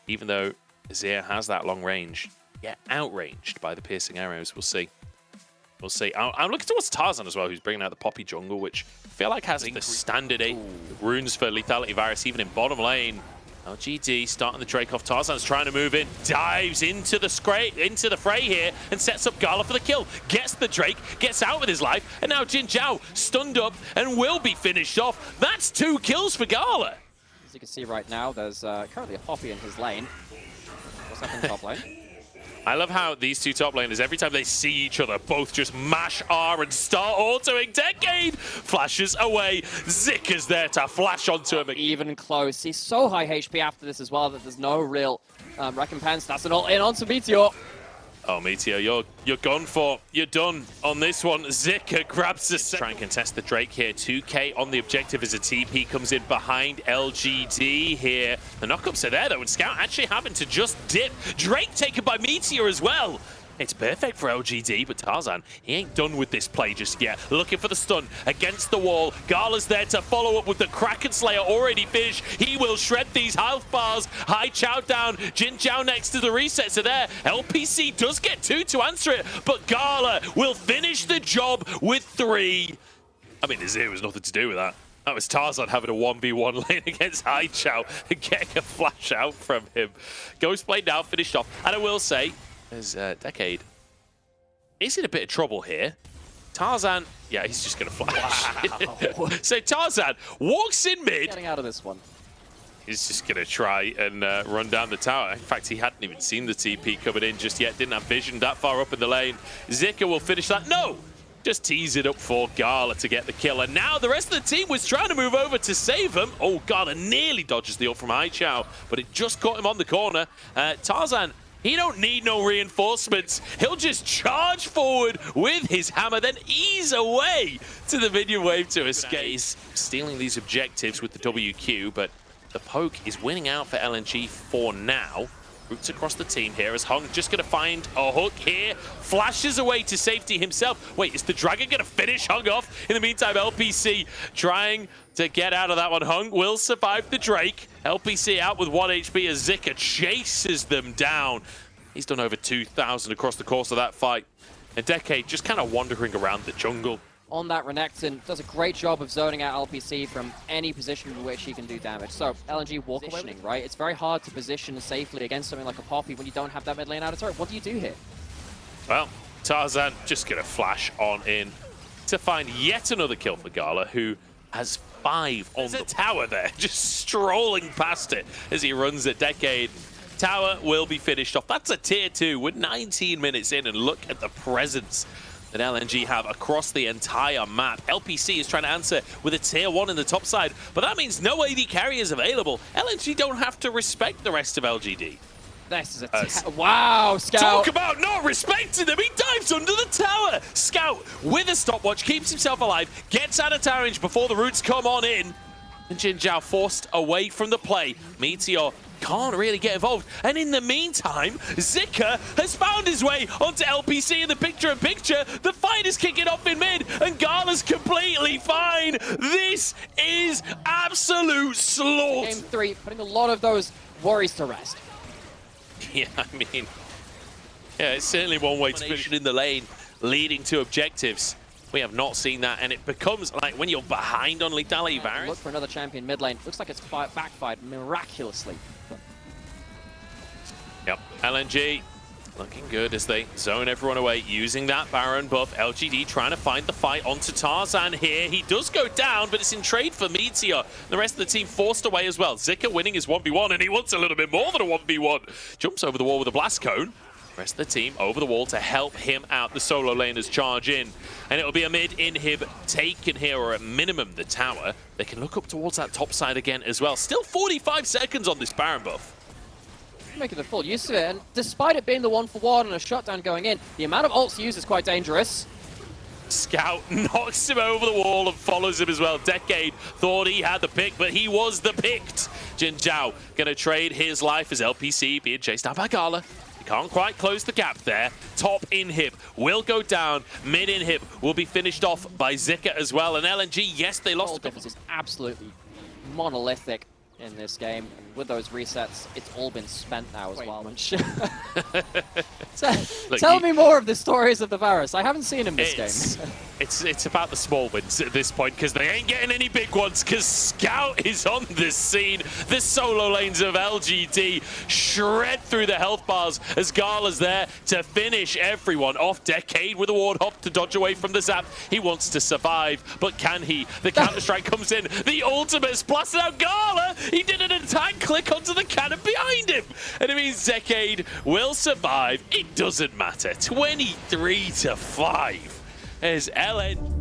even though Azir has that long range, get outranged by the piercing arrows. We'll see. We'll see. I'm looking towards Tarzan as well, who's bringing out the Poppy jungle, which I feel like has the standard 8 runes for lethality virus, even in bottom lane. LGD starting the Drake off. Tarzan's trying to move in, dives into the fray here, and sets up Gala for the kill. Gets the Drake, gets out with his life, and now Jin Zhao stunned up and will be finished off. That's 2 kills for Gala. As you can see right now, there's currently a Poppy in his lane. What's happening top lane? I love how these two top laners, every time they see each other, both just mash R and start autoing. Decade flashes away. Zicker's there to flash onto him. Even close. He's so high HP after this as well that there's no real recompense. That's an ult in onto Meteor. Oh, Meteor, you're gone for. You're done on this one. Zicker grabs the try and contest the Drake here. 2K on the objective as a TP comes in behind LGD here. The knockups are there though, and Scout actually having to just dip. Drake taken by Meteor as well. It's perfect for LGD, but Tarzan, he ain't done with this play just yet. Looking for the stun against the wall. Gala's there to follow up with the Kraken Slayer already finished. He will shred these health bars. High Chow down. Jin Zhao next to the resets are there. LPC does get 2 to answer it, but Gala will finish the job with 3. I mean, Azir was nothing to do with that. That was Tarzan having a 1v1 lane against High Chow and getting a flash out from him. Ghostblade now finished off. And I will say, as Decade is in a bit of trouble here. Tarzan, yeah, he's just going to flash. Wow. So Tarzan walks in mid. Getting out of this one. He's just going to try and run down the tower. In fact, he hadn't even seen the TP coming in just yet. Didn't have vision that far up in the lane. Zicker will finish that. No! Just tease it up for Gala to get the kill. And now the rest of the team was trying to move over to save him. Oh, Gala nearly dodges the ult from High Chow, but it just caught him on the corner. Tarzan, he don't need no reinforcements. He'll just charge forward with his hammer, then ease away to the minion wave to escape. He's stealing these objectives with the WQ, but the poke is winning out for LNG for now. Roots across the team here as Hung just going to find a hook here. Flashes away to safety himself. Wait, is the Dragon going to finish Hung off? In the meantime, LPC trying to get out of that one. Hung will survive the Drake. LPC out with 1 HP as Zicker chases them down. He's done over 2,000 across the course of that fight. And Decade just kind of wandering around the jungle. On that, Renekton does a great job of zoning out LPC from any position in which he can do damage. So, LNG walk positioning, right? It's very hard to position safely against something like a Poppy when you don't have that mid lane out of turret. What do you do here? Well, Tarzan just going to flash on in to find yet another kill for Gala, who has 5 on the tower there, just strolling past it as he runs at Decade. Tower will be finished off. That's a tier 2 with 19 minutes in, and look at the presence that LNG have across the entire map. LPC is trying to answer with a tier 1 in the top side, but that means no AD carriers available. LNG don't have to respect the rest of LGD. This is a wow, Scout. Talk about not respecting them. He dives under the tower. Scout with a stopwatch keeps himself alive, gets out of tower range before the roots come on in. And Jin Zhao forced away from the play. Meteor can't really get involved. And in the meantime, Zicker has found his way onto LPC in the picture-in-picture. The fight is kicking off in mid, and Gala's completely fine. This is absolute slaughter. Game 3, putting a lot of those worries to rest. Yeah, I mean, yeah, it's certainly one way to finish in the lane, leading to objectives. We have not seen that, and it becomes like when you're behind on lethality virus. Look for another champion mid lane. Looks like it's backfired miraculously. Yep, LNG looking good as they zone everyone away using that Baron buff. LGD trying to find the fight onto Tarzan here. He does go down, but it's in trade for Meteor. The rest of the team forced away as well. Zicker winning his 1v1, and he wants a little bit more than a 1v1. Jumps over the wall with a blast cone. Rest of the team over the wall to help him out. The solo laners charge in, and it'll be a mid inhib taken here, or at minimum the tower. They can look up towards that top side again as well. Still 45 seconds on this Baron buff. Making the full use of it, and despite it being the 1-for-1 and a shutdown going in, the amount of ults used is quite dangerous. Scout knocks him over the wall and follows him as well. Decade thought he had the pick, but he was the picked. Jin Zhao gonna trade his life as LPC being chased down by Gala. He can't quite close the gap there. Top inhib will go down. Mid inhib will be finished off by Zicker as well. And LNG, yes, they lost. The difference is absolutely monolithic. in this game. With those resets, it's all been spent now as well. Tell me more of the stories of the Varus. I haven't seen him this game. It's about the small wins at this point, because they ain't getting any big ones, because Scout is on the scene. The solo lanes of LGD shred through the health bars as Gala's there to finish everyone off. Decade with a ward hop to dodge away from the zap. He wants to survive, but can he? The counter-strike comes in. The ultimate's blasted out Gala. He did an attack click onto the cannon behind him. And it means Decade will survive. It doesn't matter. 23-5 as LN